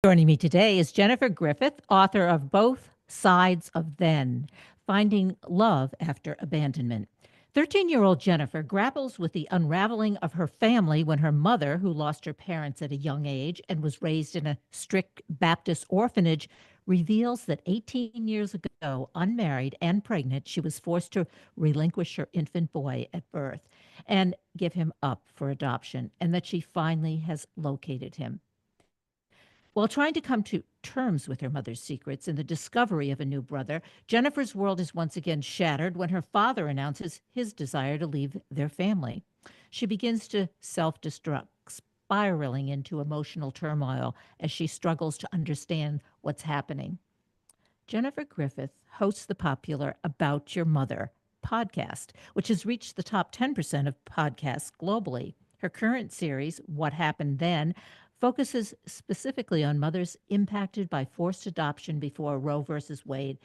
Joining me today is Jennifer Griffith, author of Both Sides of Then, Finding Love After Abandonment. 13-year-old Jennifer grapples with the unraveling of her family when her mother, who lost her parents at a young age and was raised in a strict Baptist orphanage, reveals that 18 years ago, unmarried and pregnant, she was forced to relinquish her infant boy at birth and give him up for adoption, and that she finally has located him. While trying to come to terms with her mother's secrets and the discovery of a new brother, Jennifer's world is once again shattered when her father announces his desire to leave their family. She begins to self destruct, spiraling into emotional turmoil as she struggles to understand what's happening. Jennifer Griffith hosts the popular About Your Mother podcast, which has reached the top 10% of podcasts globally. Her current series, What Happened Then, focuses specifically on mothers impacted by forced adoption before Roe versus Wade.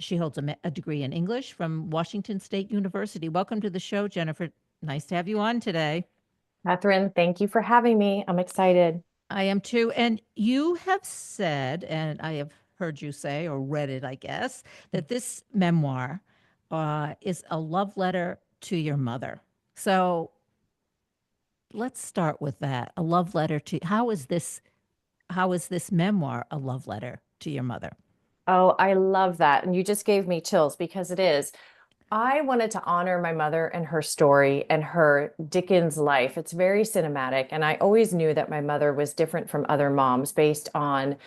She holds a degree in English from Washington State University. Welcome to the show, Jennifer. Nice to have you on today. Kathryn, thank you for having me. I'm excited. I am too. And you have said, and I have heard you say, or read it, I guess, that this memoir is a love letter to your mother. So let's start with that. A love letter to how is this memoir a love letter to your mother? Oh, I love that. And you just gave me chills because it is. I wanted to honor my mother and her story and her Dickens life. It's very cinematic. And I always knew that my mother was different from other moms based on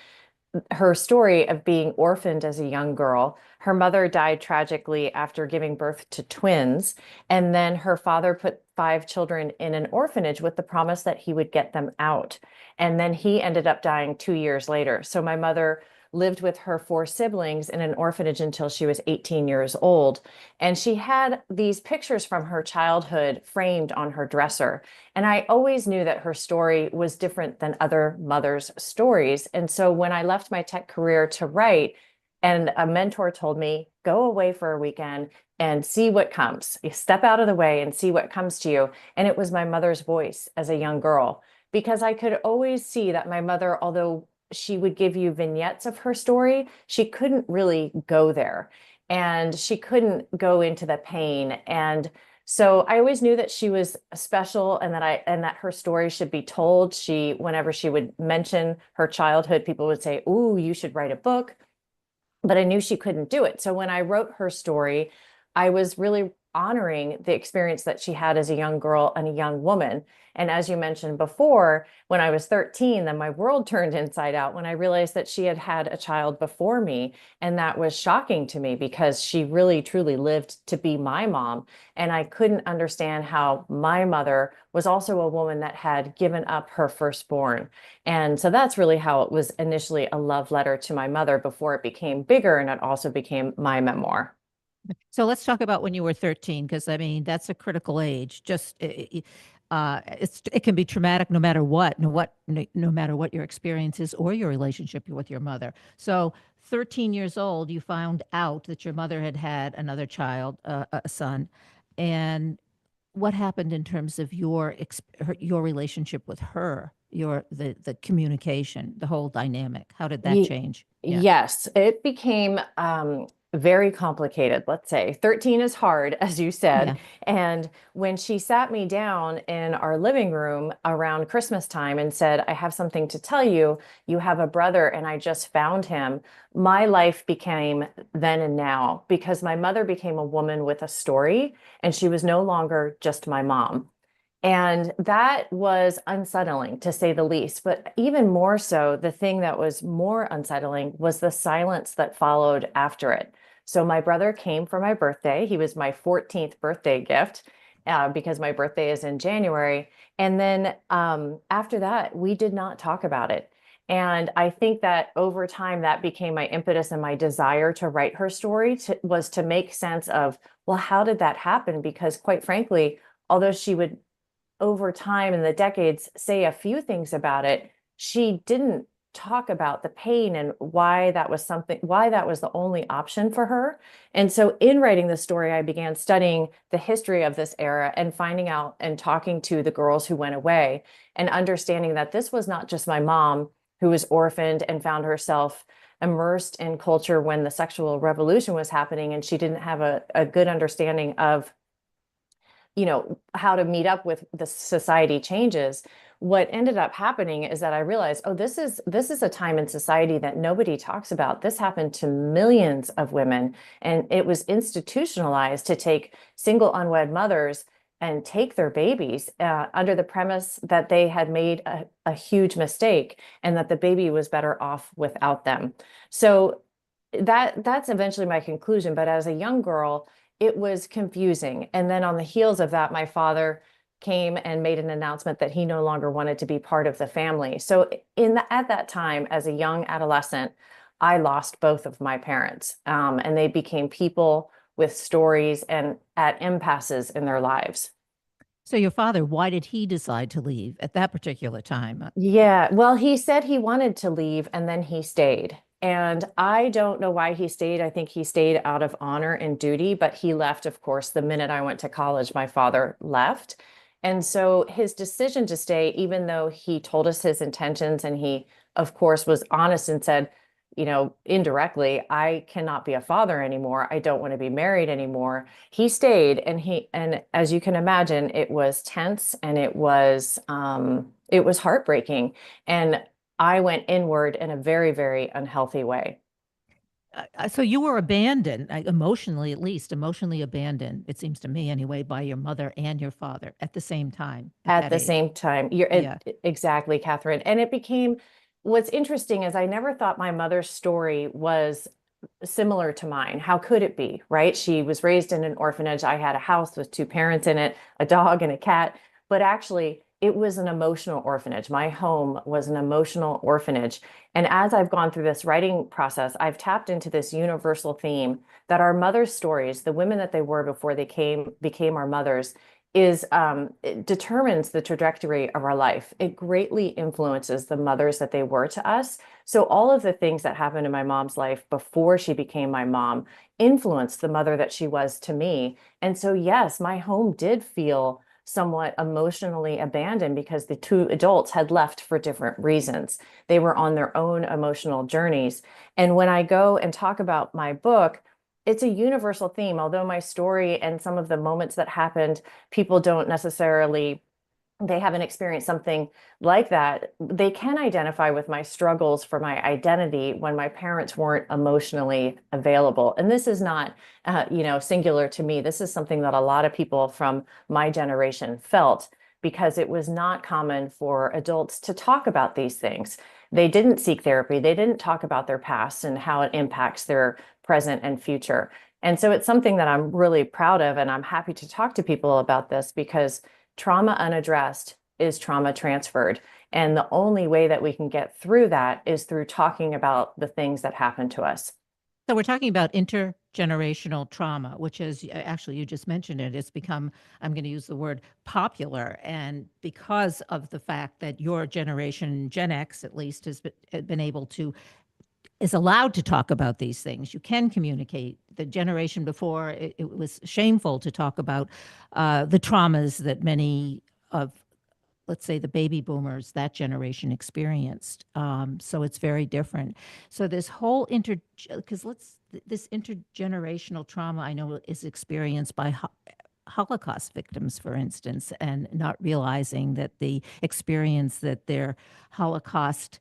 her story of being orphaned as a young girl. Her mother died tragically after giving birth to twins. And then her father put 5 children in an orphanage with the promise that he would get them out. And then he ended up dying 2 years later. So my mother lived with her 4 siblings in an orphanage until she was 18 years old. And she had these pictures from her childhood framed on her dresser. And I always knew that her story was different than other mothers' stories. And so when I left my tech career to write, and a mentor told me, go away for a weekend and see what comes. You step out of the way and see what comes to you. And it was my mother's voice as a young girl, because I could always see that my mother, although she would give you vignettes of her story, she couldn't really go there. And she couldn't go into the pain. And so I always knew that she was special and that her story should be told. Whenever she would mention her childhood, people would say, "Ooh, you should write a book." But I knew she couldn't do it. So when I wrote her story, I was really honoring the experience that she had as a young girl and a young woman. And as you mentioned before, when I was 13, then my world turned inside out when I realized that she had had a child before me. And that was shocking to me because she really, truly lived to be my mom. And I couldn't understand how my mother was also a woman that had given up her firstborn. And so that's really how it was initially a love letter to my mother before it became bigger and it also became my memoir. So let's talk about when you were 13, because I mean that's a critical age. It can be traumatic no matter what, no matter what your experience is or your relationship with your mother. So 13 years old, you found out that your mother had had another child, a son, and what happened in terms of your relationship with her, the communication, the whole dynamic? How did that Ye- change? Yeah. yes, it became very complicated, let's say. 13 is hard, as you said. Yeah. And when she sat me down in our living room around Christmas time and said, "I have something to tell you. You have a brother, and I just found him," my life became then and now because my mother became a woman with a story, and she was no longer just my mom. And that was unsettling to say the least. But even more so, the thing that was more unsettling was the silence that followed after it. So my brother came for my birthday. He was my 14th birthday gift because my birthday is in January. And then after that, we did not talk about it. And I think that over time, that became my impetus and my desire to write her story was to make sense of, well, how did that happen? Because quite frankly, although she would over time in the decades say a few things about it, she didn't talk about the pain and why that was the only option for her. And so in writing the story, I began studying the history of this era and finding out and talking to the girls who went away and understanding that this was not just my mom who was orphaned and found herself immersed in culture when the sexual revolution was happening, and she didn't have a good understanding of, how to meet up with the society changes. What ended up happening is that I realized, oh, this is a time in society that nobody talks about. This happened to millions of women, and it was institutionalized to take single unwed mothers and take their babies under the premise that they had made a huge mistake and that the baby was better off without them. So that's eventually my conclusion. But as a young girl, it was confusing. And then on the heels of that, my father came and made an announcement that he no longer wanted to be part of the family. So at that time, as a young adolescent, I lost both of my parents, and they became people with stories and at impasses in their lives. So your father, why did he decide to leave at that particular time? Yeah, well, he said he wanted to leave and then he stayed. And I don't know why he stayed. I think he stayed out of honor and duty, but he left, of course, the minute I went to college, my father left. And so his decision to stay, even though he told us his intentions and he, of course, was honest and said, indirectly, I cannot be a father anymore. I don't want to be married anymore. He stayed, and as you can imagine, it was tense and it was heartbreaking. And I went inward in a very, very unhealthy way. So you were abandoned, emotionally, at least emotionally abandoned, it seems to me anyway, by your mother and your father at the same time at At that the age. same time, Yeah. exactly, Kathryn. And it became, what's interesting is I never thought my mother's story was similar to mine. How could it be, right? She was raised in an orphanage. I had a house with two parents in it, a dog and a cat, but actually it was an emotional orphanage. My home was an emotional orphanage. And as I've gone through this writing process, I've tapped into this universal theme that our mothers' stories, the women that they were before they became our mothers, it determines the trajectory of our life. It greatly influences the mothers that they were to us. So all of the things that happened in my mom's life before she became my mom influenced the mother that she was to me. And so, yes, my home did feel somewhat emotionally abandoned because the two adults had left for different reasons. They were on their own emotional journeys. And when I go and talk about my book, it's a universal theme. Although my story and some of the moments that happened, people don't necessarily, they haven't experienced something like that, they can identify with my struggles for my identity when my parents weren't emotionally available. And this is not, singular to me. This is something that a lot of people from my generation felt because it was not common for adults to talk about these things. They didn't seek therapy. They didn't talk about their past and how it impacts their present and future. And so it's something that I'm really proud of. And I'm happy to talk to people about this because trauma unaddressed is trauma transferred. And the only way that we can get through that is through talking about the things that happen to us. So we're talking about intergenerational trauma, which is actually, you just mentioned it. It's become, I'm going to use the word popular. And because of the fact that your generation, Gen X at least, has been able to, is allowed to talk about these things. You can communicate. The generation before, it was shameful to talk about the traumas that many of, let's say, the baby boomers, that generation experienced. So it's very different. So this whole this intergenerational trauma, I know, is experienced by Holocaust victims, for instance, and not realizing that the experience that their Holocaust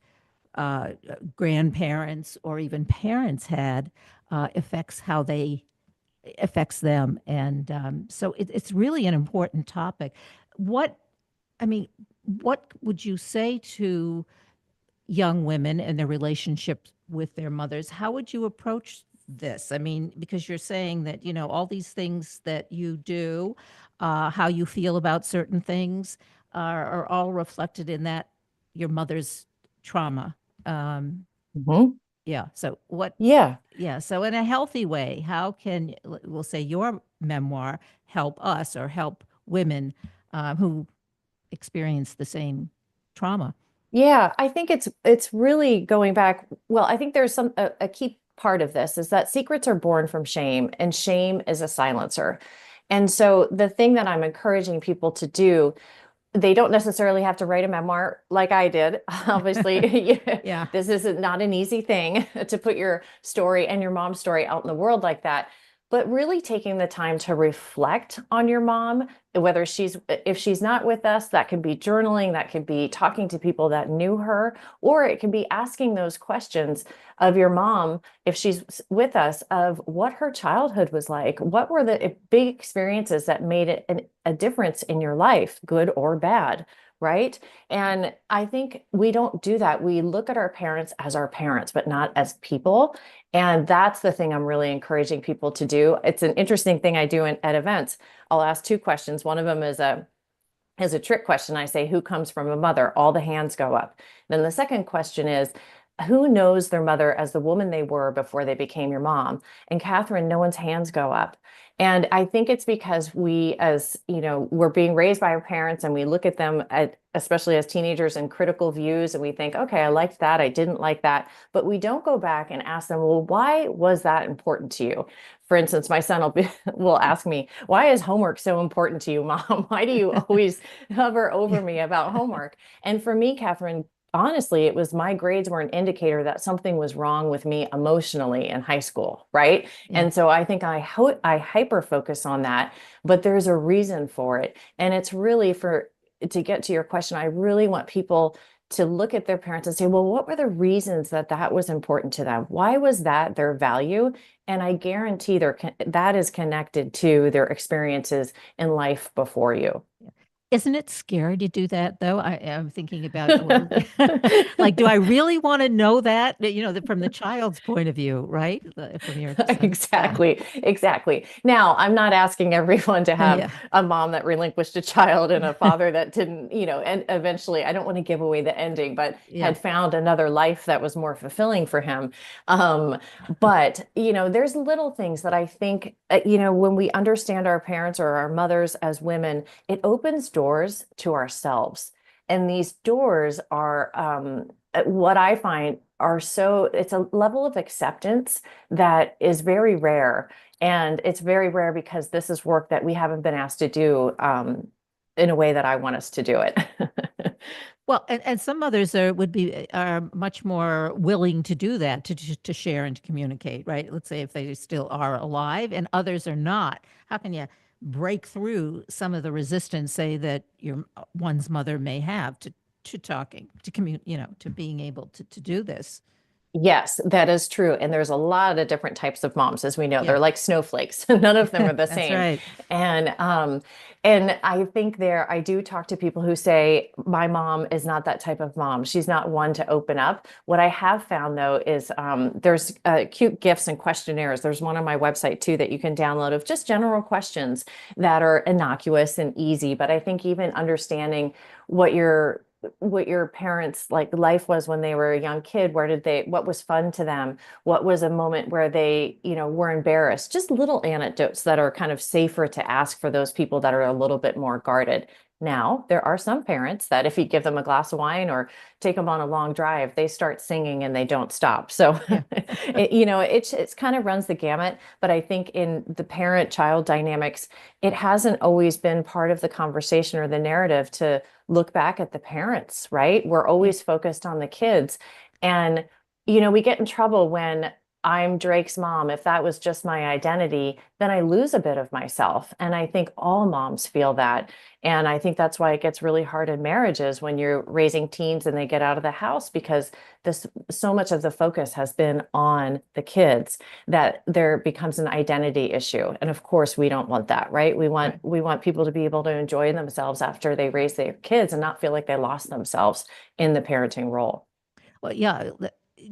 grandparents or even parents had affects them. And so it's really an important topic. What I mean, what would you say to young women and their relationships with their mothers? How would you approach this? I mean, because you're saying that, all these things that you do, how you feel about certain things are all reflected in that, your mother's trauma. Um, Mhm. yeah. So Yeah. yeah. So in a healthy way, how can, we'll say, your memoir help us or help women who experience the same trauma? Yeah, I think it's really going back. Well, I think there's a key part of this is that secrets are born from shame, and shame is a silencer. And so the thing that I'm encouraging people to do they don't necessarily have to write a memoir like I did. Obviously, Yeah. this is not an easy thing to put your story and your mom's story out in the world like that. But really taking the time to reflect on your mom, whether if she's not with us, that could be journaling, that could be talking to people that knew her, or it can be asking those questions of your mom if she's with us, of what her childhood was like. What were the big experiences that made it a difference in your life, good or bad, right? And I think we don't do that. We look at our parents as our parents, but not as people. And that's the thing I'm really encouraging people to do. It's an interesting thing I do at events. I'll ask two questions. One of them is a trick question. I say, who comes from a mother? All the hands go up. Then the second question is, who knows their mother as the woman they were before they became your mom? And Kathryn, no one's hands go up. And I think it's because we, as you know, we're being raised by our parents and we look at them especially as teenagers, and critical views, and we think, okay, I liked that, I didn't like that, but we don't go back and ask them, well, why was that important to you? For instance, my son will ask me, why is homework so important to you, Mom? Why do you always hover over me about homework? And for me, Kathryn, honestly, it was my grades were an indicator that something was wrong with me emotionally in high school, right? Yeah. And so I think I hyper focus on that, but there's a reason for it. And it's really to get to your question, I really want people to look at their parents and say, well, what were the reasons that that was important to them? Why was that their value? And I guarantee that is connected to their experiences in life before you. Isn't it scary to do that though? I'm thinking about, well, like, do I really want to know that? From the child's point of view, right? From your son. Yeah. Exactly, exactly. Now, I'm not asking everyone to have Yeah. a mom that relinquished a child and a father that didn't, and eventually, I don't want to give away the ending, but Yeah. had found another life that was more fulfilling for him. Um, but, there's little things that I think, when we understand our parents or our mothers as women, it opens doors to ourselves. And these doors are, what I find are it's a level of acceptance that is very rare. And it's very rare because this is work that we haven't been asked to do in a way that I want us to do it. Well, and some mothers are much more willing to do that, to share and to communicate, right? Let's say if they still are alive, and others are not. How can you break through some of the resistance, say, that one's mother may have to talking, to being able to do this? Yes, that is true. And there's a lot of different types of moms, as we know. Yeah, They're like snowflakes. None of them are the that's same. right. And I think I do talk to people who say, my mom is not that type of mom. She's not one to open up. What I have found though is there's cute gifts and questionnaires. There's one on my website too that you can download of just general questions that are innocuous and easy. But I think even understanding what your parents like life was when they were a young kid, what was fun to them, what was a moment where they were embarrassed, just little anecdotes that are kind of safer to ask for those people that are a little bit more guarded. Now there are some parents that if you give them a glass of wine or take them on a long drive, they start singing and they don't stop. So Yeah. it's kind of runs the gamut. But I think in the parent child dynamics, it hasn't always been part of the conversation or the narrative to look back at the parents, right? We're Yeah. always focused on the kids. And, we get in trouble when I'm Drake's mom. If that was just my identity, then I lose a bit of myself. And I think all moms feel that. And I think that's why it gets really hard in marriages when you're raising teens and they get out of the house, because so much of the focus has been on the kids that there becomes an identity issue. And of course, we don't want that, right? We want Right. we want people to be able to enjoy themselves after they raise their kids and not feel like they lost themselves in the parenting role. Well, yeah.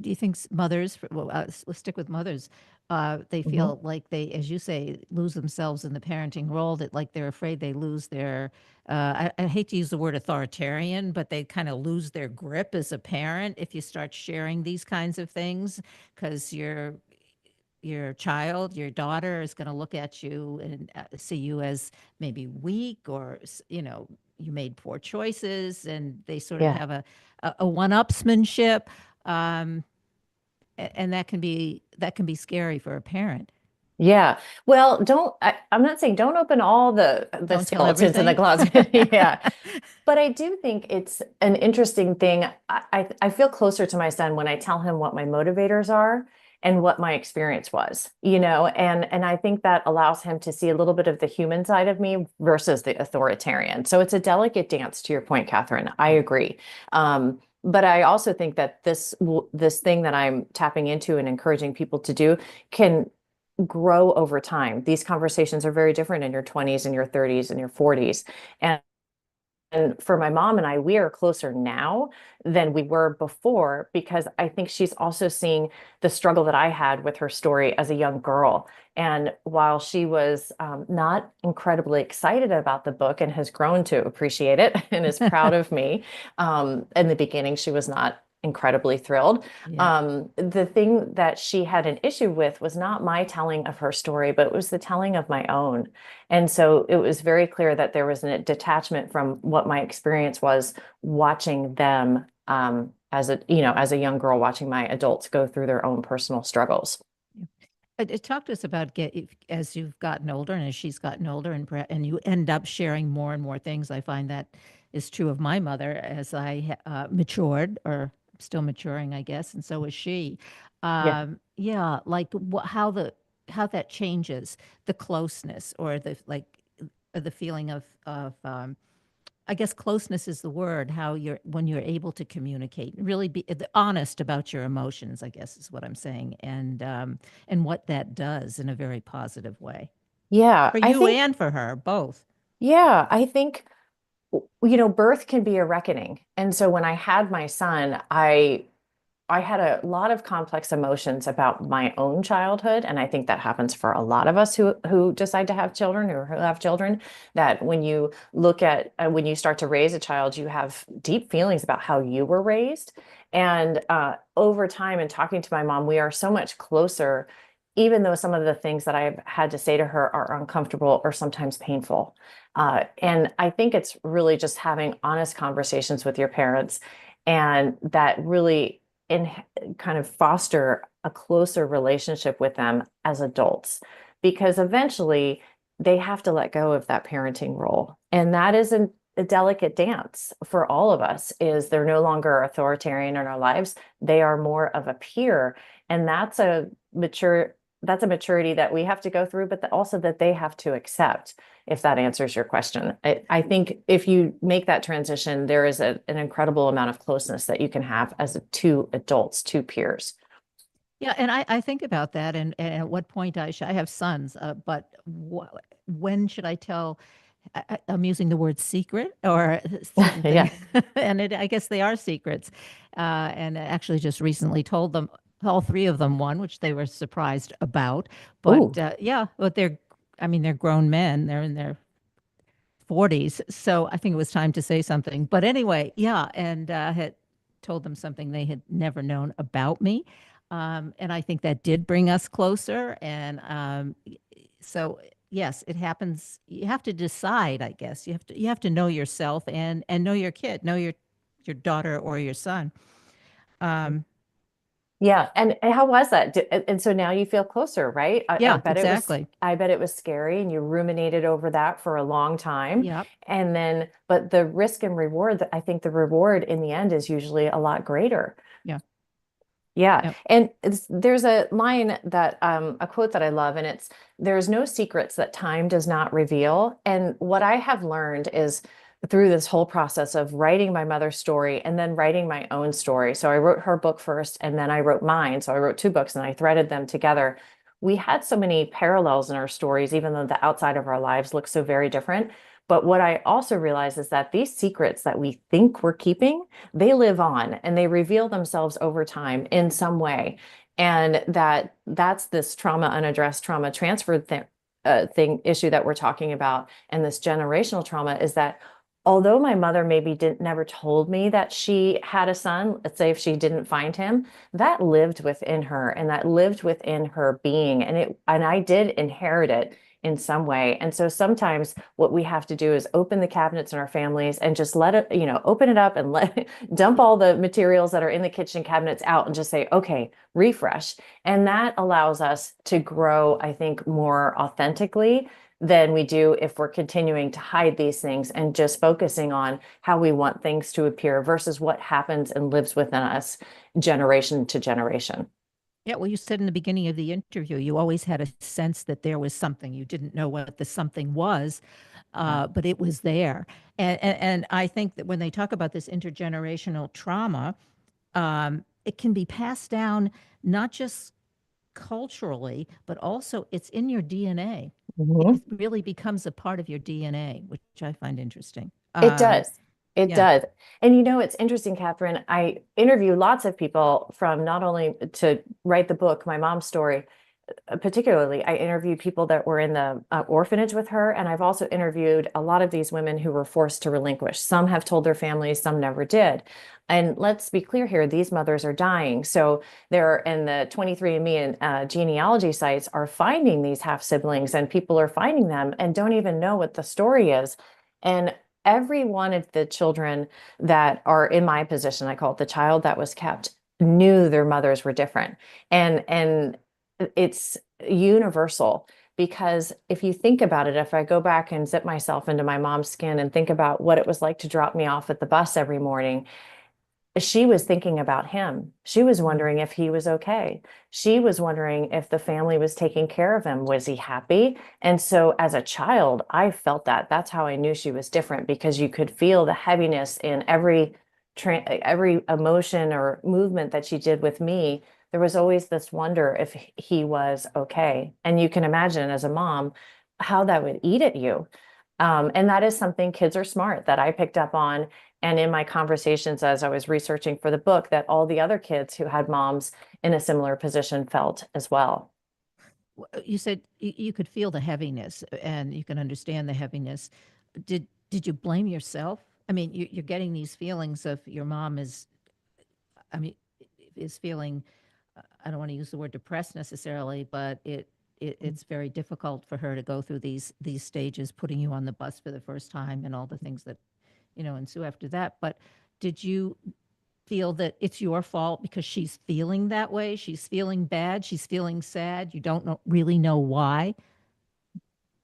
Do you think mothers, well, let's stick with mothers, they Mhm. feel like they, as you say, lose themselves in the parenting role, that like they're afraid they lose their, I hate to use the word authoritarian, but they kind of lose their grip as a parent if you start sharing these kinds of things, because your child, your daughter is going to look at you and see you as maybe weak, or you made poor choices, and they sort of Yeah. have a one-upsmanship, um, and that can be scary for a parent. Yeah. Well, I'm not saying don't open all the Don't tell skeletons in the everything. closet. Yeah. But I do think it's an interesting thing. I feel closer to my son when I tell him what my motivators are and what my experience was, and I think that allows him to see a little bit of the human side of me versus the authoritarian. So it's a delicate dance, to your point, Kathryn. I agree. But I also think that this thing that I'm tapping into and encouraging people to do can grow over time. These conversations are very different in your 20s and your 30s and your 40s. And for my mom and I, we are closer now than we were before because I think she's also seeing the struggle that I had with her story as a young girl. And while she was not incredibly excited about the book and has grown to appreciate it and is proud of me, in the beginning, she was not incredibly thrilled. Yeah. The thing that she had an issue with was not my telling of her story, but it was the telling of my own. And so it was very clear that there was a detachment from what my experience was watching them as a young girl, watching my adults go through their own personal struggles. Talk to us about as you've gotten older and as she's gotten older and you end up sharing more and more things. I find that is true of my mother as I matured or still maturing, I guess, and so is she. Yeah. Yeah, like how that changes the closeness or the feeling of I guess closeness is the word, how when you're able to communicate, really be honest about your emotions, I guess is what I'm saying, and what that does in a very positive way Yeah, for you and for her, both. I think birth can be a reckoning. And so when I had my son, I had a lot of complex emotions about my own childhood, and I think that happens for a lot of us who decide to have children or who have children. That when you look at when you start to raise a child, you have deep feelings about how you were raised. And over time, and talking to my mom, we are so much closer, even though some of the things that I've had to say to her are uncomfortable or sometimes painful. And I think it's really just having honest conversations with your parents, and that really in kind of foster a closer relationship with them as adults, because eventually they have to let go of that parenting role. And that is a delicate dance for all of us. Is they're no longer authoritarian in our lives. They are more of a peer. And that's a maturity that we have to go through, but also that they have to accept, if that answers your question. I think if you make that transition, there is an incredible amount of closeness that you can have as two adults, two peers. Yeah, and I think about that, and at what point I have sons, but when should I tell? I'm using the word secret or certain Yeah. things, and I guess they are secrets. And I actually just recently told them all three of them one, which they were surprised about. But Ooh. yeah, but I mean, they're grown men. They're in their 40s, so I think it was time to say something. But anyway, yeah, and had told them something they had never known about me, and I think that did bring us closer. And so yes, it happens. You have to decide, I guess. You have to know yourself and know your kid, know your daughter or your son. Um, Yeah. And how was that? And so now you feel closer, right? yeah, exactly. I bet it was scary and you ruminated over that for a long time. Yep. And then, but the risk and reward, I think the reward in the end is usually a lot greater. Yeah. Yeah. Yep. And there's a line that, a quote that I love, and it's, there's no secrets that time does not reveal. And what I have learned is through this whole process of writing my mother's story and then writing my own story. So I wrote her book first and then I wrote mine. So I wrote two books and I threaded them together. We had so many parallels in our stories, even though the outside of our lives look so very different. But what I also realized is that these secrets that we think we're keeping, they live on and they reveal themselves over time in some way. And that's this trauma unaddressed, trauma transferred thing issue that we're talking about. And this generational trauma is that although my mother maybe didn't never told me that she had a son, let's say if she didn't find him, that lived within her and that lived within her being. And I did inherit it in some way. And so sometimes what we have to do is open the cabinets in our families and just let it, open it up and let dump all the materials that are in the kitchen cabinets out and just say, okay, refresh. And that allows us to grow, I think, more authentically than we do if we're continuing to hide these things and just focusing on how we want things to appear versus what happens and lives within us generation to generation. Yeah, well, you said in the beginning of the interview, you always had a sense that there was something. You didn't know what the something was, Yeah. but it was there. And I think that when they talk about this intergenerational trauma, it can be passed down not just culturally, but also it's in your DNA. It Mhm. really becomes a part of your DNA, which I find interesting. It does. It Yeah. does. And it's interesting, Kathryn. I interview lots of people from not only to write the book, My Mom's Story, particularly, I interviewed people that were in the orphanage with her. And I've also interviewed a lot of these women who were forced to relinquish. Some have told their families, some never did. And let's be clear here, these mothers are dying. So they're in the 23andMe and genealogy sites are finding these half siblings, and people are finding them and don't even know what the story is. And every one of the children that are in my position, I call it the child that was kept, knew their mothers were different. And it's universal, because if you think about it, if I go back and zip myself into my mom's skin and think about what it was like to drop me off at the bus every morning, she was thinking about him. She was Mm. wondering if he was okay. She was wondering if the family was taking care of him. Was he happy? And so as a child, I felt that. That's how I knew she was different, because you could feel the heaviness in every emotion or movement that she did with me. There was always this wonder if he was okay. And you can imagine as a mom how that would eat at you. And that is something, kids are smart, that I picked up on. And in my conversations as I was researching for the book, that all the other kids who had moms in a similar position felt as well. You said you could feel the heaviness and you can understand the heaviness. Did you blame yourself? I mean, you're getting these feelings of your mom is, I mean, is feeling, I don't want to use the word depressed necessarily, but it's very difficult for her to go through these stages, putting you on the bus for the first time and all the things that, ensue after that. But did you feel that it's your fault because she's feeling that way? She's feeling bad. She's feeling sad. You don't really know why.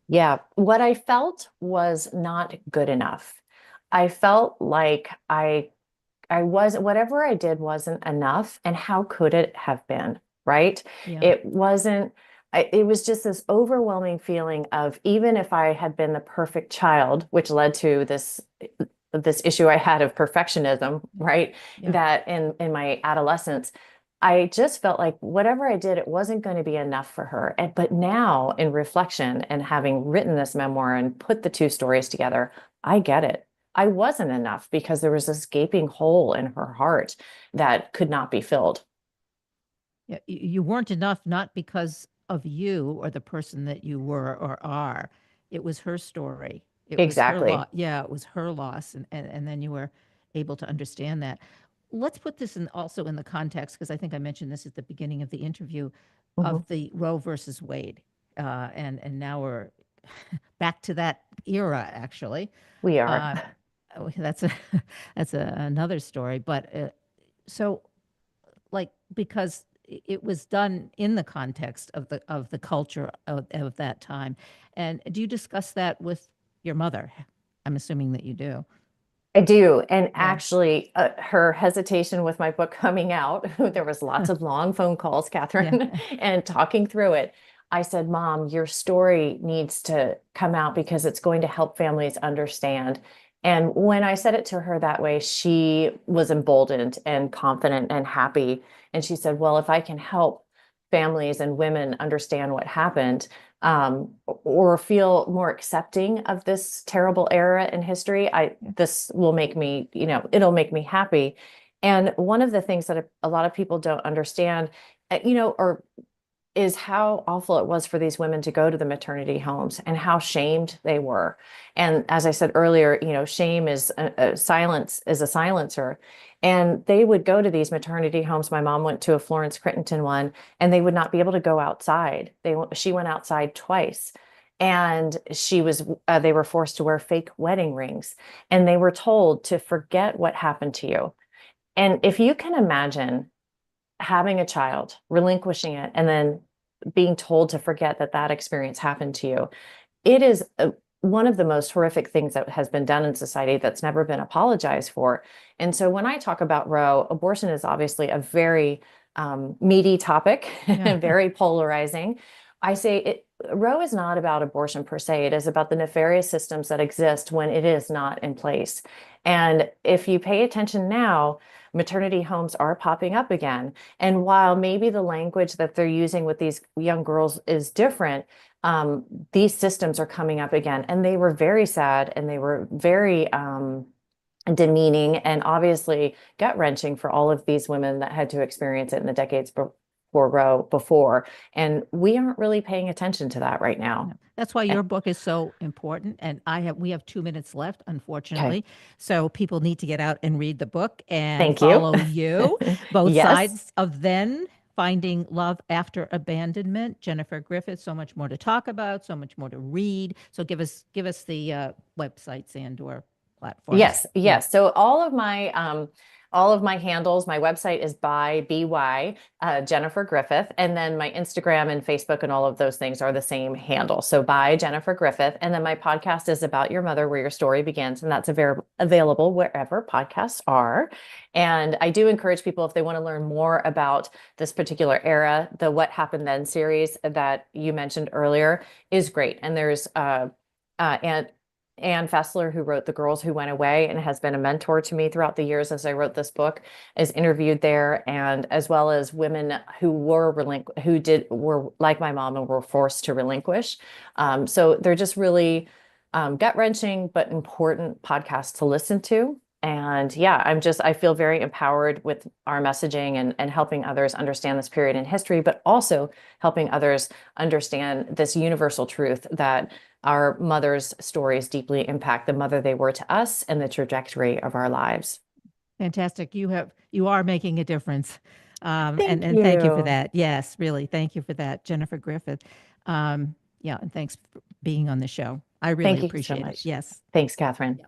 Yeah, what I felt was not good enough. I felt like I was, whatever I did wasn't enough. And how could it have been? Right? Yeah. It wasn't, it was just this overwhelming feeling of, even if I had been the perfect child, which led to this issue I had of perfectionism, right? Yeah. That in my adolescence, I just felt like whatever I did, it wasn't going to be enough for her. But now, in reflection and having written this memoir and put the two stories together, I get it. I wasn't enough, because there was this gaping hole in her heart that could not be filled. Yeah. You weren't enough, not because of you or the person that you were or are. It was her story. It was her Exactly. loss. Yeah, it was her loss. And then you were able to understand that. Let's put this in also in the context, because I think I mentioned this at the beginning of the interview, Mhm. of the Roe versus Wade. And now we're back to that era, actually. We are. Uh, that's a another story. But so like because it was done in the context of the culture of that time. And do you discuss that with your mother? I'm assuming that you do. I do. And Yeah. actually, her hesitation with my book coming out, there was lots of long phone calls, Yeah. Kathryn, and talking through it. I said, Mom, your story needs to come out because it's going to help families understand. And when I said it to her that way, she was emboldened and confident and happy. And she said, well, if I can help families and women understand what happened, or feel more accepting of this terrible era in history, this will make me, it'll make me happy. And one of the things that a lot of people don't understand, or is how awful it was for these women to go to the maternity homes and how shamed they were. And as I said earlier, shame is a silence is a silencer. And they would go to these maternity homes. My mom went to a Florence Crittenton one, and they would not be able to go outside. She went outside twice. And they were forced to wear fake wedding rings, and they were told to forget what happened to you. And if you can imagine having a child, relinquishing it, and then being told to forget that that experience happened to you, it is one of the most horrific things that has been done in society that's never been apologized for. And so when I talk about Roe, abortion is obviously a very meaty topic, Yeah. very polarizing. I say Roe is not about abortion per se. It is about the nefarious systems that exist when it is not in place. And if you pay attention now, maternity homes are popping up again. And while maybe the language that they're using with these young girls is different, these systems are coming up again. And they were very sad, and they were very demeaning, and obviously gut wrenching for all of these women that had to experience it in the decades before Roe before. And we aren't really paying attention to that right now. That's why Eh, your book is so important. And we have 2 minutes left, Okay. unfortunately. So people need to get out and read the book and Thank you. follow you. Both Yes. sides of then, Finding Love After Abandonment. Jennifer Griffith, so much more to talk about, so much more to read. So give us the websites and or platforms. Yes, Yeah. yes. So all of my handles, my website is by BY Jennifer Griffith, and then my Instagram and Facebook and all of those things are the same handle. So by Jennifer Griffith, and then my podcast is About Your Mother, Where Your Story Begins, and that's available wherever podcasts are. And I do encourage people, if they want to learn more about this particular era, the What Happened Then series that you mentioned earlier is great. And there's and Ann Fessler, who wrote The Girls Who Went Away and has been a mentor to me throughout the years as I wrote this book, is interviewed there, and as well as women who were like my mom and were forced to relinquish. So they're just really gut wrenching but important podcasts to listen to. And yeah, I feel very empowered with our messaging and helping others understand this period in history, but also helping others understand this universal truth that our mothers' stories deeply impact the mother they were to us and the trajectory of our lives. Fantastic. You are making a difference. Thank And thank you for you. that. Yes, really. Thank you for that, Jennifer Griffith. Yeah, and thanks for being on the show. I really Thank you so appreciate it. much. Yes. Thanks, Kathryn.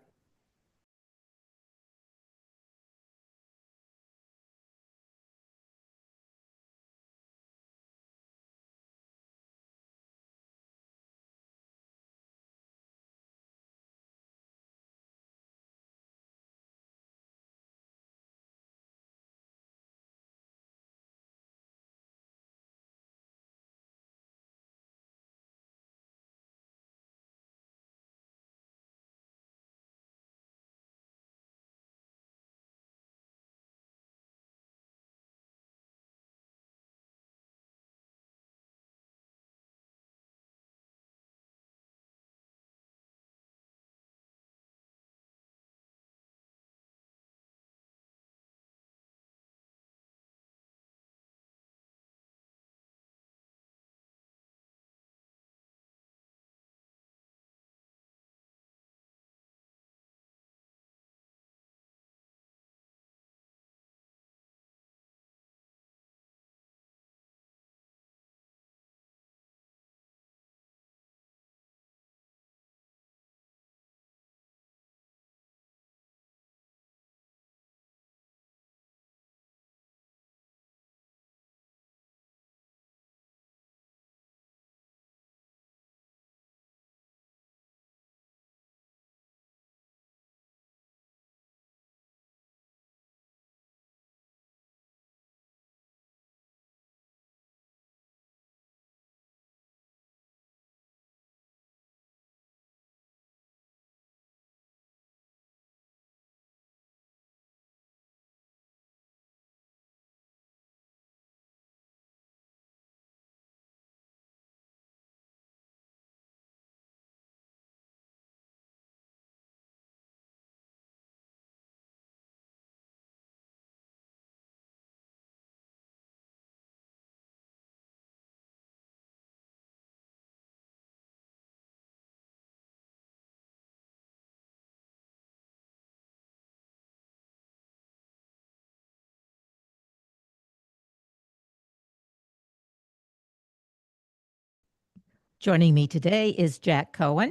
Joining me today is Jack Cohen,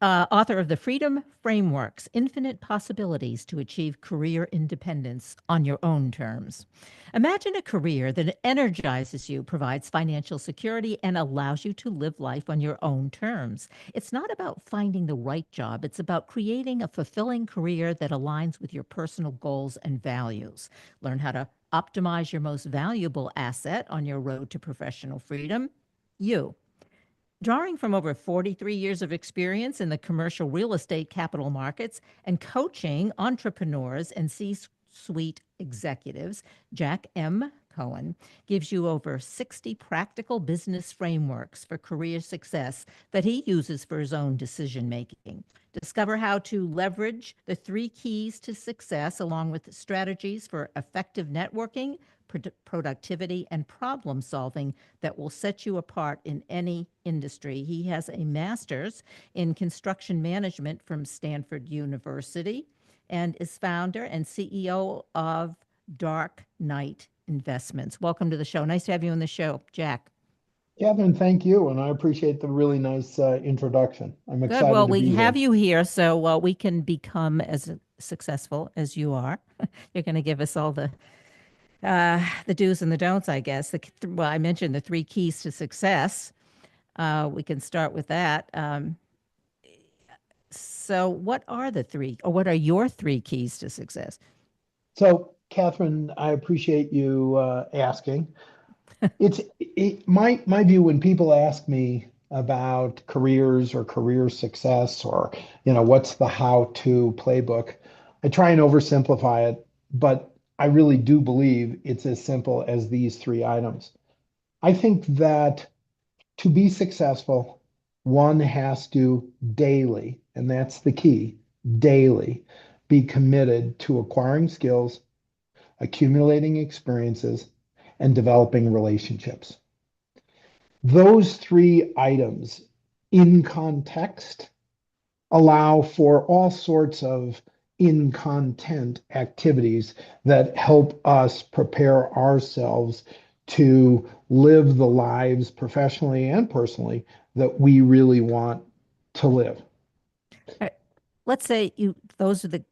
author of The Freedom Frameworks: Infinite Possibilities to Achieve Career Independence on Your Own Terms. Imagine a career that energizes you, provides financial security, and allows you to live life on your own terms. It's not about finding the right job, it's about creating a fulfilling career that aligns with your personal goals and values. Learn how to optimize your most valuable asset on your road to professional freedom: you. Drawing from over 43 years of experience in the commercial real estate capital markets and coaching entrepreneurs and C-suite executives, Jack M. Cohen gives you over 60 practical business frameworks for career success that he uses for his own decision making. Discover how to leverage the three keys to success along with strategies for effective networking, productivity, and problem solving that will set you apart in any industry. He has a master's in construction management from Stanford University and is founder and CEO of Dark Knight Investments. Welcome to the show. Nice to have you on the show, Jack. Kathryn, thank you, and I appreciate the really nice introduction. I'm Good. excited Well, to we be have here. you here so we can become as successful as you are. You're going to give us all the do's and the don'ts, I guess. Well, I mentioned the three keys to success. We can start with that. So, what are the three, or what are your three keys to success? So, Kathryn, I appreciate you asking. My view when people ask me about careers or career success or what's the how-to playbook, I try and oversimplify it, but I really do believe it's as simple as these three items. I think that to be successful, one has to daily, and that's the key, daily be committed to acquiring skills, accumulating experiences, and developing relationships. Those three items in context allow for all sorts of in content activities that help us prepare ourselves to live the lives professionally and personally that we really want to live. Let's say you those are the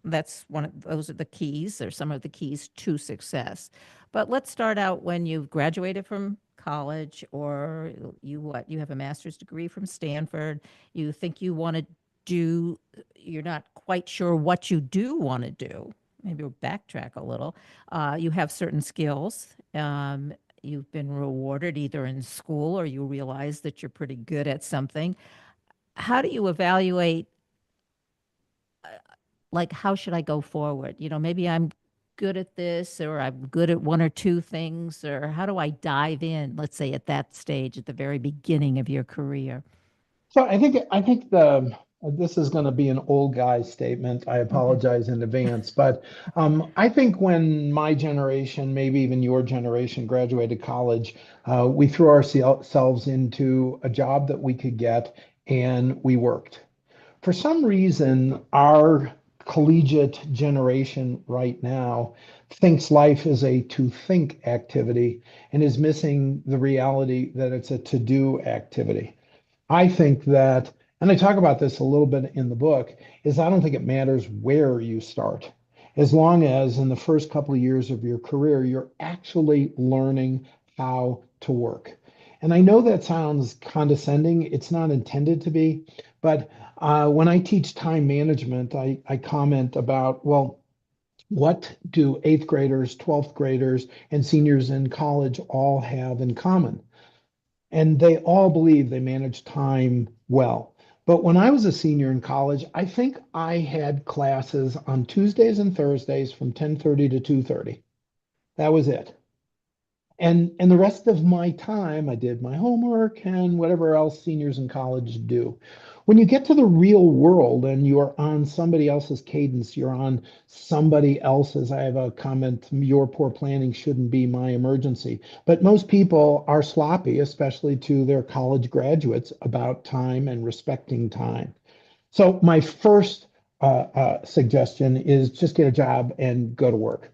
that's one of those are the keys, or some of the keys to success. But let's start out when you've graduated from college, or you have a master's degree from Stanford. You think you want to do, you're not quite sure what you do want to do. Maybe we'll backtrack a little. You have certain skills. You've been rewarded either in school, or you realize that you're pretty good at something. How do you evaluate, like, how should I go forward? Maybe I'm good at this, or I'm good at one or two things, or how do I dive in, let's say at that stage, at the very beginning of your career? So I think the this is going to be an old guy statement. I Mhm. apologize in advance, but I think when my generation, maybe even your generation, graduated college, we threw ourselves into a job that we could get, and we worked. For some reason, our collegiate generation right now thinks life is a to think activity and is missing the reality that it's a to do activity. I think that, and I talk about this a little bit in the book, is I don't think it matters where you start. As long as in the first couple of years of your career, you're actually learning how to work. And I know that sounds condescending. It's not intended to be, but when I teach time management, I comment about, well, what do eighth graders, 12th graders, and seniors in college all have in common? And they all believe they manage time well. But when I was a senior in college, I think I had classes on Tuesdays and Thursdays from 10:30 to 2:30. That was it. And the rest of my time, I did my homework and whatever else seniors in college do. When you get to the real world and you're on somebody else's cadence, you're on somebody else's, I have a comment, your poor planning shouldn't be my emergency. But most people are sloppy, especially to their college graduates, about time and respecting time. So my first suggestion is just get a job and go to work.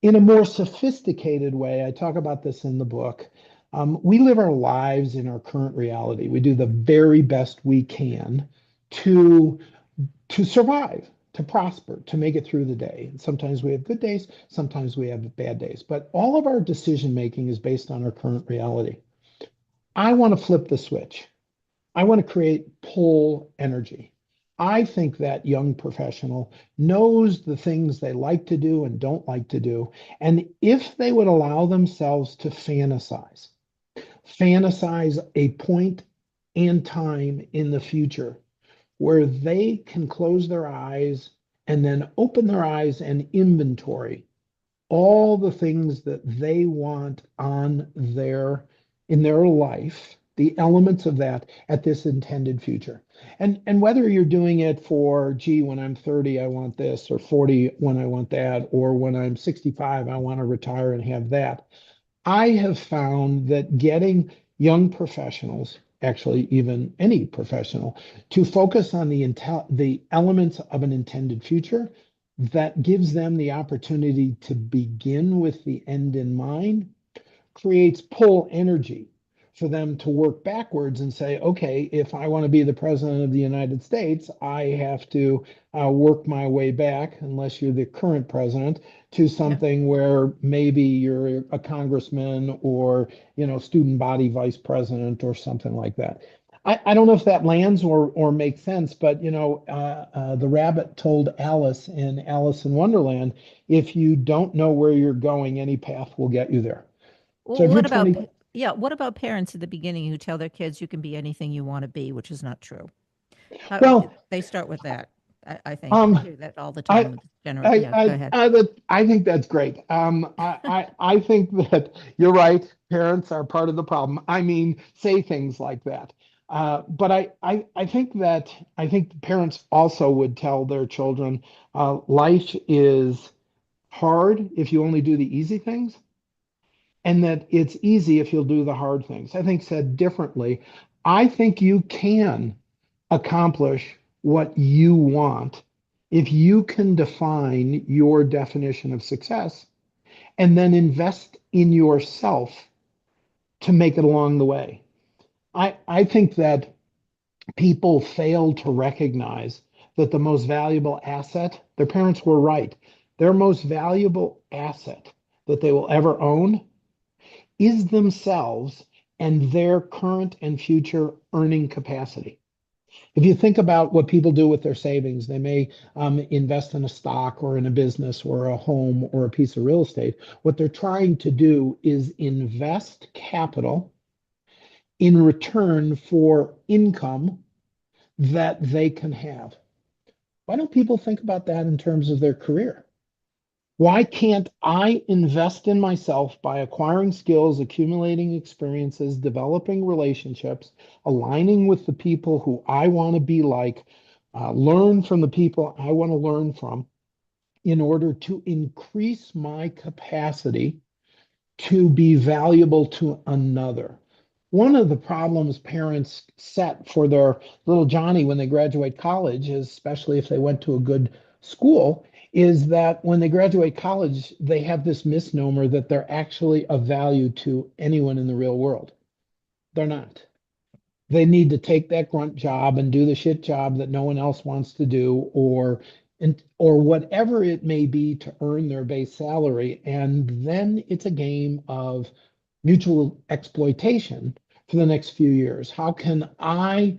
In a more sophisticated way, I talk about this in the book. We live our lives in our current reality. We do the very best we can to survive, to prosper, to make it through the day. And sometimes we have good days, sometimes we have bad days, but all of our decision making is based on our current reality. I want to flip the switch. I want to create pull energy. I think that young professional knows the things they like to do and don't like to do. And if they would allow themselves to fantasize a point and time in the future where they can close their eyes and then open their eyes and inventory all the things that they want on their in their life, the elements of that at this intended future. And whether you're doing it for, gee, when I'm 30, I want this, or 40 when I want that, or when I'm 65, I want to retire and have that. I have found that getting young professionals, actually even any professional, to focus on the elements of an intended future that gives them the opportunity to begin with the end in mind creates pull energy for them to work backwards and say, okay, if I want to be the president of the United States, I have to work my way back, unless you're the current president, to something where maybe you're a congressman or, student body vice president or something like that. I don't know if that lands or makes sense, but the rabbit told Alice in Alice in Wonderland, if you don't know where you're going, any path will get you there. So Well, if you're what about 20, what about parents at the beginning who tell their kids you can be anything you want to be, which is not true? well, They start with that. I think I um, hear that all the time I, with Yeah, go ahead. I think that's great. I think that you're right. Parents are part of the problem. I mean, say things like that. But I think parents also would tell their children, life is hard if you only do the easy things, and that it's easy if you'll do the hard things. I think said differently, I think you can accomplish what you want if you can define your definition of success and then invest in yourself to make it along the way. I think that people fail to recognize that the most valuable asset, their parents were right, their most valuable asset that they will ever own is themselves and their current and future earning capacity. If you think about what people do with their savings, they may invest in a stock or in a business or a home or a piece of real estate. What they're trying to do is invest capital in return for income that they can have. Why don't people think about that in terms of their career? Why can't I invest in myself by acquiring skills, accumulating experiences, developing relationships, aligning with the people who I want to be like, learn from the people I want to learn from in order to increase my capacity to be valuable to another? One of the problems parents set for their little Johnny when they graduate college, especially if they went to a good school, is that when they graduate college, they have this misnomer that they're actually of value to anyone in the real world. They're not. They need to take that grunt job and do the shit job that no one else wants to do, or whatever it may be to earn their base salary. And then it's a game of mutual exploitation for the next few years. How can I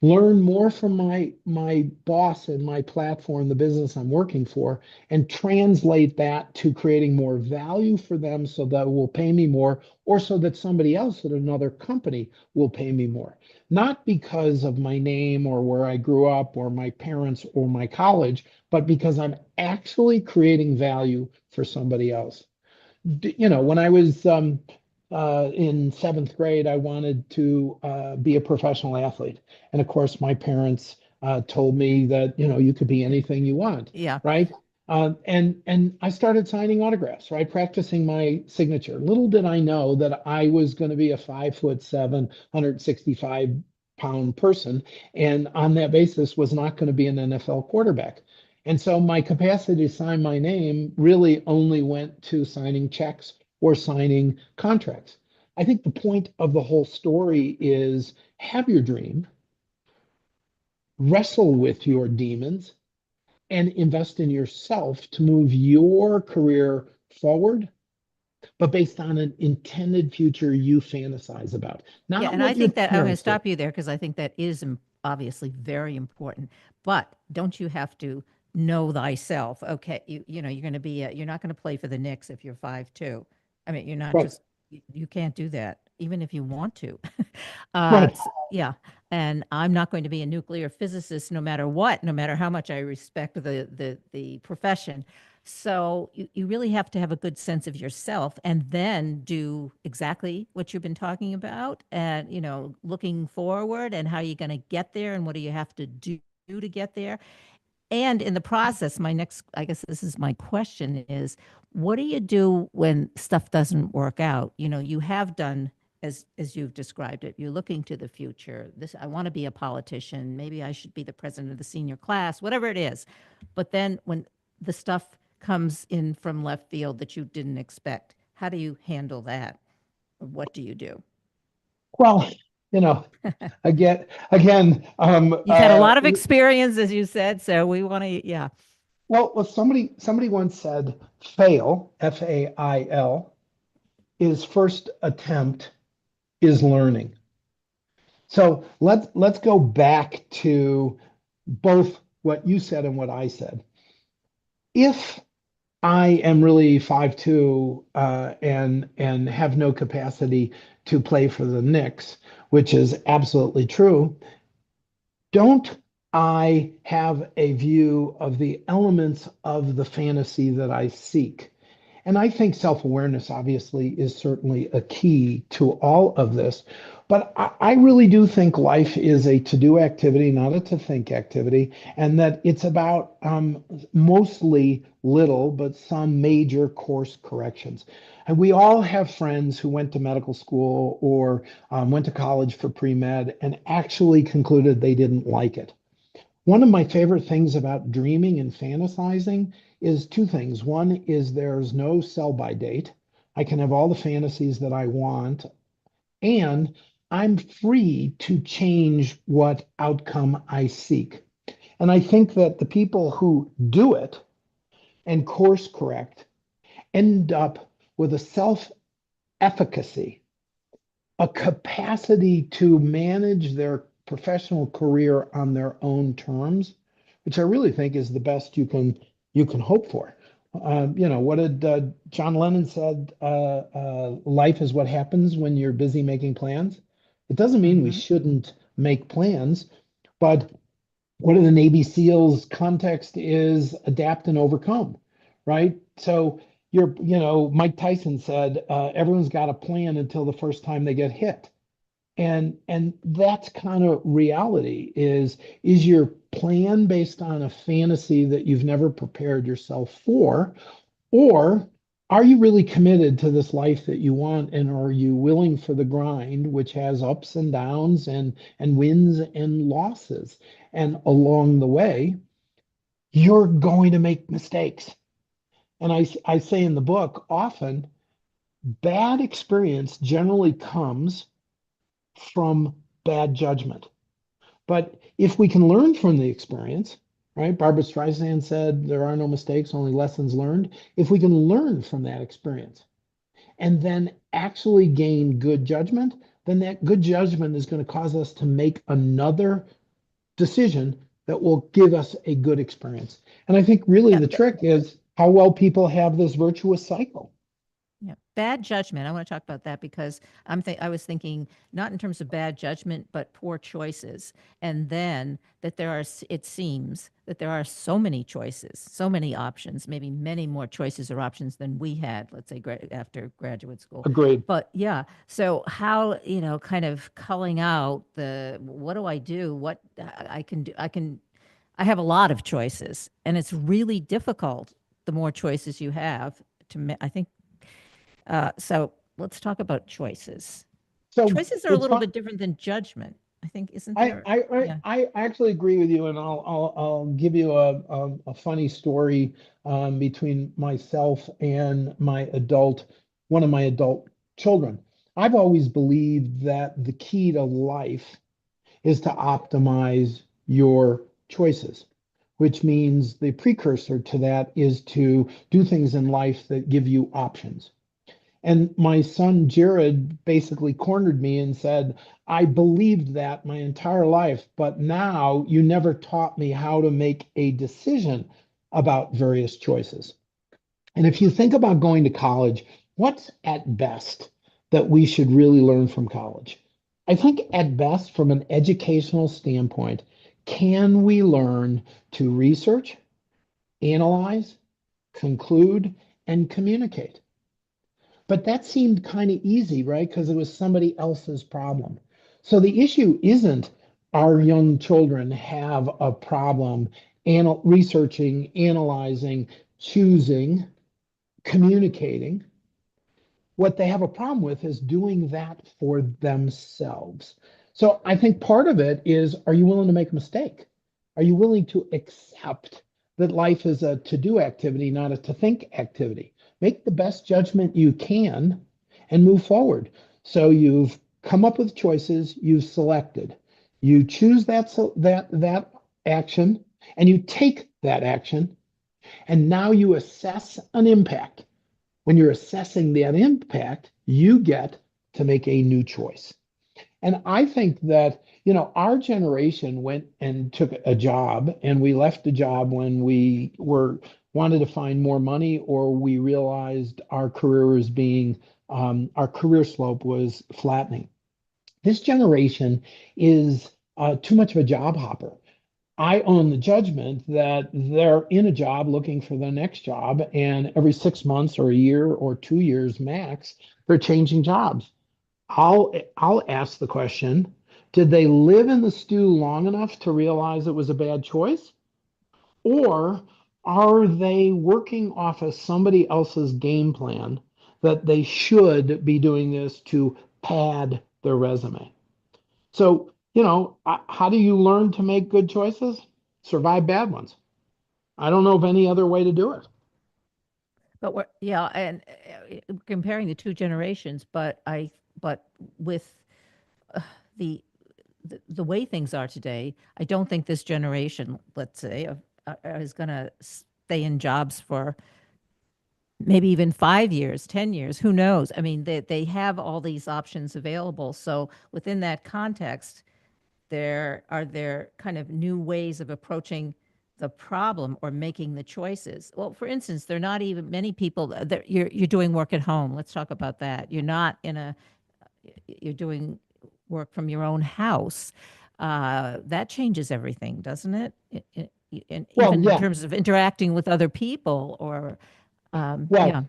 learn more from my boss and my platform, the business I'm working for, and translate that to creating more value for them so that will pay me more, or so that somebody else at another company will pay me more. Not because of my name or where I grew up or my parents or my college, but because I'm actually creating value for somebody else. When I was in seventh grade, I wanted to be a professional athlete. And of course, my parents told me that, you could be anything you want, Yeah. right? And I started signing autographs, right? Practicing my signature. Little did I know that I was going to be a 5'7", 165-pound person, and on that basis was not going to be an NFL quarterback. And so my capacity to sign my name really only went to signing checks or signing contracts. I think the point of the whole story is have your dream, wrestle with your demons, and invest in yourself to move your career forward, but based on an intended future you fantasize about, Yeah, not and I what your think that I'm going to parents did. stop you there because I think that is obviously very important. But don't you have to know thyself? Okay, you're going to be you're not going to play for the Knicks if you're 5'2". I mean, you're not Right, just you can't do that even if you want to. right. Yeah, and I'm not going to be a nuclear physicist no matter what, no matter how much I respect the profession. So you really have to have a good sense of yourself and then do exactly what you've been talking about and, looking forward and how you're going to get there and what do you have to do to get there. And in the process, I guess this is my question is, what do you do when stuff doesn't work out? You have done as you've described it, you're looking to the future. I want to be a politician. Maybe I should be the president of the senior class, whatever it is. But then when the stuff comes in from left field that you didn't expect, how do you handle that? What do you do? Well, you know, again, You've had a lot of experience, as you said, so we want to, yeah. well, somebody once said, fail, FAIL, is first attempt is learning. So let's go back to both what you said and what I said. If I am really 5'2", and have no capacity to play for the Knicks, which is absolutely true, don't I have a view of the elements of the fantasy that I seek? And I think self-awareness obviously is certainly a key to all of this. But I really do think life is a to-do activity, not a to-think activity, and that it's about mostly little, but some major course corrections. And we all have friends who went to medical school or went to college for pre-med and actually concluded they didn't like it. One of my favorite things about dreaming and fantasizing is two things. One is there's no sell-by date. I can have all the fantasies that I want, and I'm free to change what outcome I seek. And I think that the people who do it and course correct end up with a self-efficacy, a capacity to manage their professional career on their own terms, which I really think is the best you can hope for. What did John Lennon said? Life is what happens when you're busy making plans. It doesn't mean we Mm-hmm. shouldn't make plans, but what in the Navy SEALs context is adapt and overcome, right? So Mike Tyson said, everyone's got a plan until the first time they get hit. And that's kind of reality is your plan based on a fantasy that you've never prepared yourself for, or are you really committed to this life that you want, and are you willing for the grind, which has ups and downs and wins and losses? And along the way, you're going to make mistakes. And I say in the book often, bad experience generally comes from bad judgment. But if we can learn from the experience, right? Barbara Streisand said there are no mistakes, only lessons learned. If we can learn from that experience and then actually gain good judgment, then that good judgment is going to cause us to make another decision that will give us a good experience. And I think really Yeah, the trick is how well people have this virtuous cycle. yeah. Bad judgment. I want to talk about that because I was thinking not in terms of bad judgment, but poor choices. And then that it seems that there are so many choices, so many options, maybe many more choices or options than we had, let's say after graduate school. Agreed. But yeah, so how, kind of culling out what do I do? What I can do, I have a lot of choices and it's really difficult the more choices you have I think so let's talk about choices. So Choices are a it's little fun. bit different than judgment. I think, isn't I, there? I I Yeah. I actually agree with you, and I'll give you a funny story between myself and one of my adult children. I've always believed that the key to life is to optimize your choices, which means the precursor to that is to do things in life that give you options. And my son Jared basically cornered me and said, I believed that my entire life, but now you never taught me how to make a decision about various choices. And if you think about going to college, what's at best that we should really learn from college? I think at best, from an educational standpoint, can we learn to research, analyze, conclude, and communicate? But that seemed kind of easy, right? Because it was somebody else's problem. So the issue isn't our young children have a problem researching, analyzing, choosing, communicating. What they have a problem with is doing that for themselves. So I think part of it is, are you willing to make a mistake? Are you willing to accept that life is a to-do activity, not a to-think activity? Make the best judgment you can and move forward. So you've come up with choices, you've selected. You choose that action and you take that action, and now you assess an impact. When you're assessing that impact, you get to make a new choice. And I think that, our generation went and took a job, and we left the job when we were wanted to find more money, or we realized our career slope was flattening. This generation is too much of a job hopper. I own the judgment that they're in a job looking for the next job, and every 6 months or a year or 2 years max, they're changing jobs. I'll ask the question, did they live in the stew long enough to realize it was a bad choice? Or are they working off of somebody else's game plan that they should be doing this to pad their resume? So, how do you learn to make good choices? Survive bad ones. I don't know of any other way to do it. But yeah, and comparing the two generations, but with uh, the, the way things are today, I don't think this generation, let's say, is going to stay in jobs for maybe even 5 years, 10 years, who knows? I mean, they have all these options available. So within that context, there kind of new ways of approaching the problem or making the choices. Well, for instance, they're not even many people that you're doing work at home. Let's talk about that. You're doing work from your own house. That changes everything, doesn't it? And Well, even in yeah. terms of interacting with other people or Well, yeah.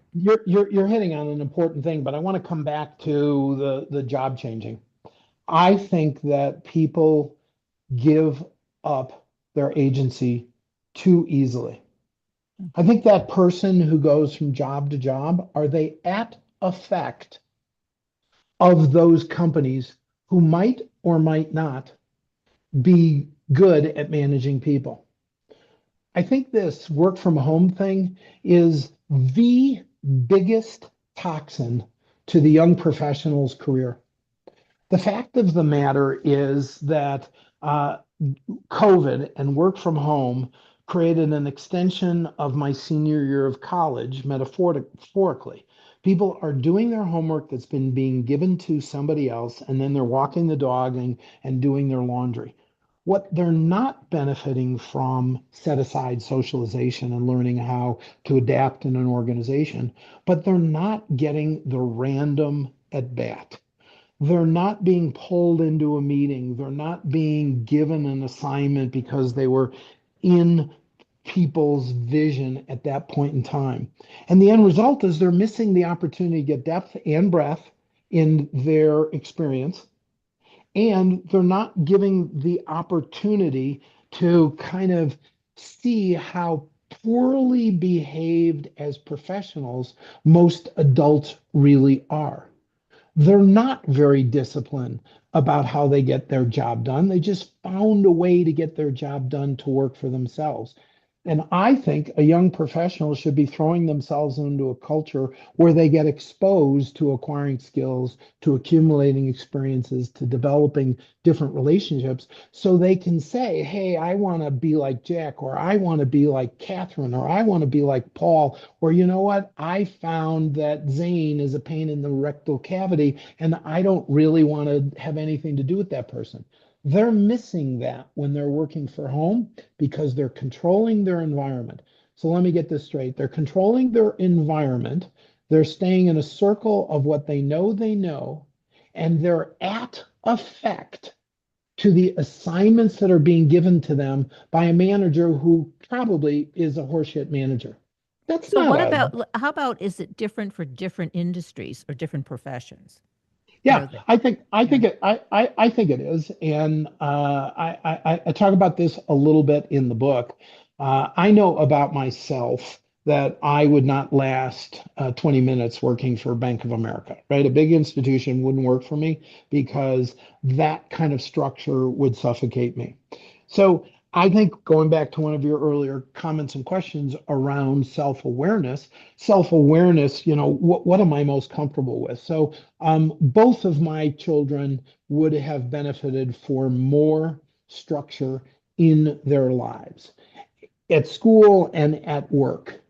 you're hitting on an important thing, but I want to come back to the job changing. I think that people give up their agency too easily. I think that person who goes from job to job, are they at effect of those companies who might or might not be good at managing people? I think this work from home thing is the biggest toxin to the young professional's career. The fact of the matter is that COVID and work from home created an extension of my senior year of college, metaphorically. People are doing their homework that's been being given to somebody else, and then they're walking the dog and doing their laundry. What they're not benefiting from, set aside socialization and learning how to adapt in an organization, but they're not getting the random at bat. They're not being pulled into a meeting. They're not being given an assignment because they were in people's vision at that point in time. And the end result is they're missing the opportunity to get depth and breadth in their experience. And they're not giving the opportunity to kind of see how poorly behaved as professionals most adults really are. They're not very disciplined about how they get their job done. They just found a way to get their job done to work for themselves. And I think a young professional should be throwing themselves into a culture where they get exposed to acquiring skills, to accumulating experiences, to developing different relationships so they can say, hey, I want to be like Jack, or I want to be like Catherine, or I want to be like Paul, or you know what? I found that Zane is a pain in the rectal cavity, and I don't really want to have anything to do with that person. They're missing that when they're working for home because they're controlling their environment. So let me get this straight. They're controlling their environment. They're staying in a circle of what they know, and they're at effect to the assignments that are being given to them by a manager who probably is a horseshit manager. That's So not what a about, how about, is it different for different industries or different professions? You know, Yeah, that, I yeah. think I think it is, and I talk about this a little bit in the book. I know about myself that I would not last 20 minutes working for Bank of America, right? A big institution wouldn't work for me because that kind of structure would suffocate me. So I think going back to one of your earlier comments and questions around self-awareness, what am I most comfortable with? So both of my children would have benefited for more structure in their lives at school and at work.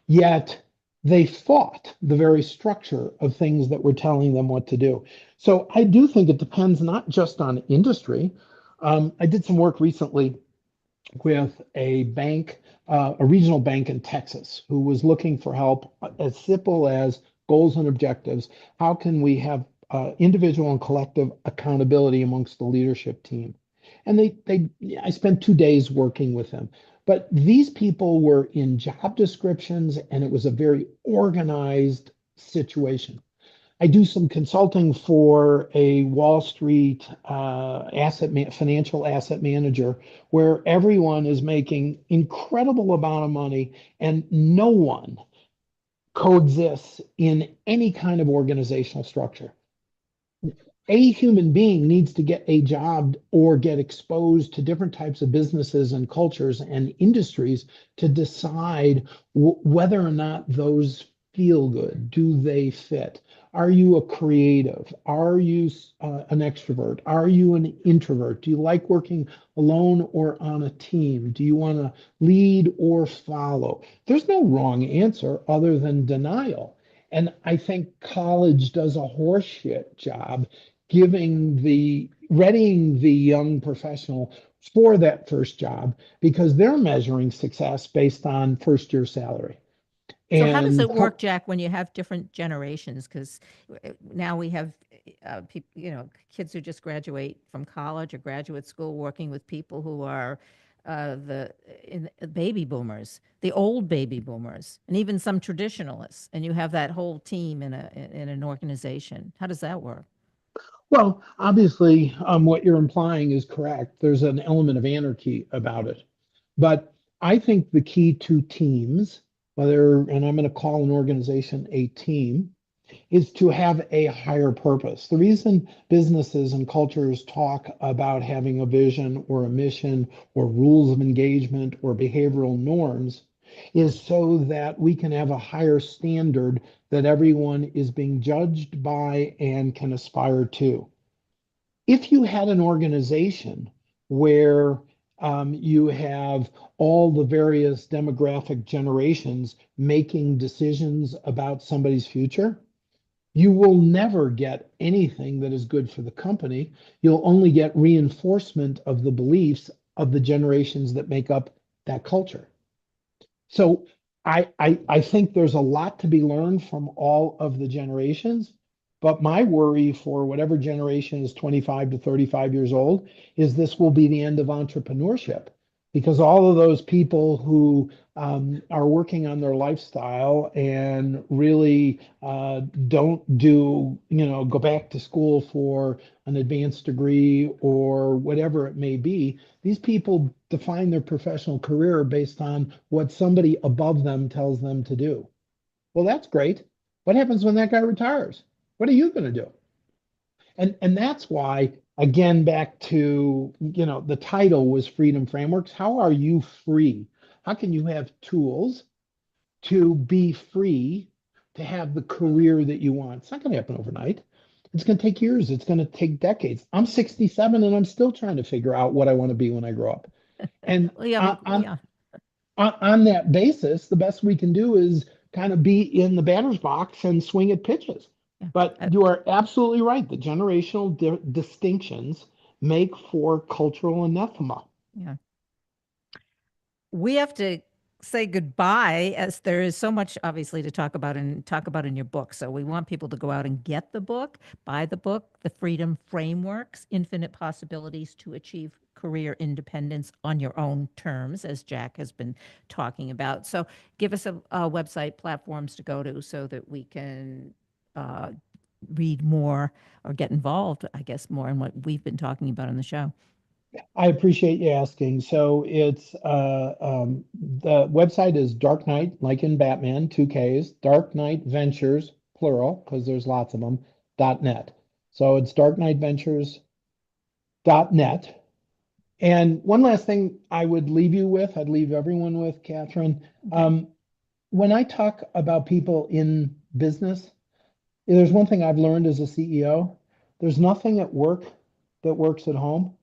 Yet they fought the very structure of things that were telling them what to do. So I do think it depends not just on industry. I did some work recently with a bank, a regional bank in Texas, who was looking for help as simple as goals and objectives. How can we have individual and collective accountability amongst the leadership team? And I spent 2 days working with them. But these people were in job descriptions, and it was a very organized situation. I do some consulting for a Wall Street financial asset manager where everyone is making incredible amount of money and no one coexists in any kind of organizational structure. A human being needs to get a job or get exposed to different types of businesses and cultures and industries to decide whether or not those feel good. Do they fit? Are you a creative? Are you an extrovert? Are you an introvert? Do you like working alone or on a team? Do you want to lead or follow? There's no wrong answer other than denial. And I think college does a horseshit job readying the young professional for that first job because they're measuring success based on first year salary. So how does And it work, Jack, when you have different generations? Because now we have people, kids who just graduate from college or graduate school working with people who are baby boomers, the old baby boomers, and even some traditionalists, and you have that whole team in an organization. How does that work? well, obviously, what you're implying is correct. There's an element of anarchy about it. But I think the key to teams, and I'm going to call an organization a team, is to have a higher purpose. The reason businesses and cultures talk about having a vision or a mission or rules of engagement or behavioral norms is so that we can have a higher standard that everyone is being judged by and can aspire to. If you had an organization where you have all the various demographic generations making decisions about somebody's future, you will never get anything that is good for the company. You'll only get reinforcement of the beliefs of the generations that make up that culture. So I think there's a lot to be learned from all of the generations. But my worry for whatever generation is 25 to 35 years old is this will be the end of entrepreneurship because all of those people who are working on their lifestyle and really don't go back to school for an advanced degree or whatever it may be, these people define their professional career based on what somebody above them tells them to do. Well, that's great. What happens when that guy retires? What are you going to do? And that's why, again, back to, the title was Freedom Frameworks. How are you free How can you have tools to be free to have the career that you want? It's not going to happen overnight. It's going to take years. It's going to take decades. I'm 67 and I'm still trying to figure out what I want to be when I grow up. And Well, yeah, yeah. on that basis, the best we can do is kind of be in the batter's box and swing at pitches. Yeah. But you are absolutely right. The generational distinctions make for cultural anathema. Yeah. We have to say goodbye, as there is so much obviously to talk about in your book. So we want people to go out and get the book, buy the book, The Freedom Frameworks, Infinite Possibilities to Achieve Career Independence on Your Own Terms, as Jack has been talking about. So give us a website, platforms to go to so that we can read more or get involved, I guess, more in what we've been talking about on the show. I appreciate you asking. So it's the website is Dark Knight, like in Batman, 2Ks, Dark Knight Ventures, plural, because there's lots of them, .net. So it's darkknightventures.net. And one last thing I would leave you with, I'd leave everyone with, Kathryn. Okay. When I talk about people in business, there's one thing I've learned as a CEO. There's nothing at work that works at home.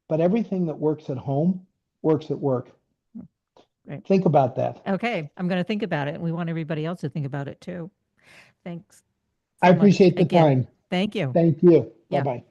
But everything that works at home works at work. Great. Think about that. Okay. I'm going to think about it. And we want everybody else to think about it too. Thanks. I appreciate the again. time. Thank you. Thank you. Yeah. Bye-bye.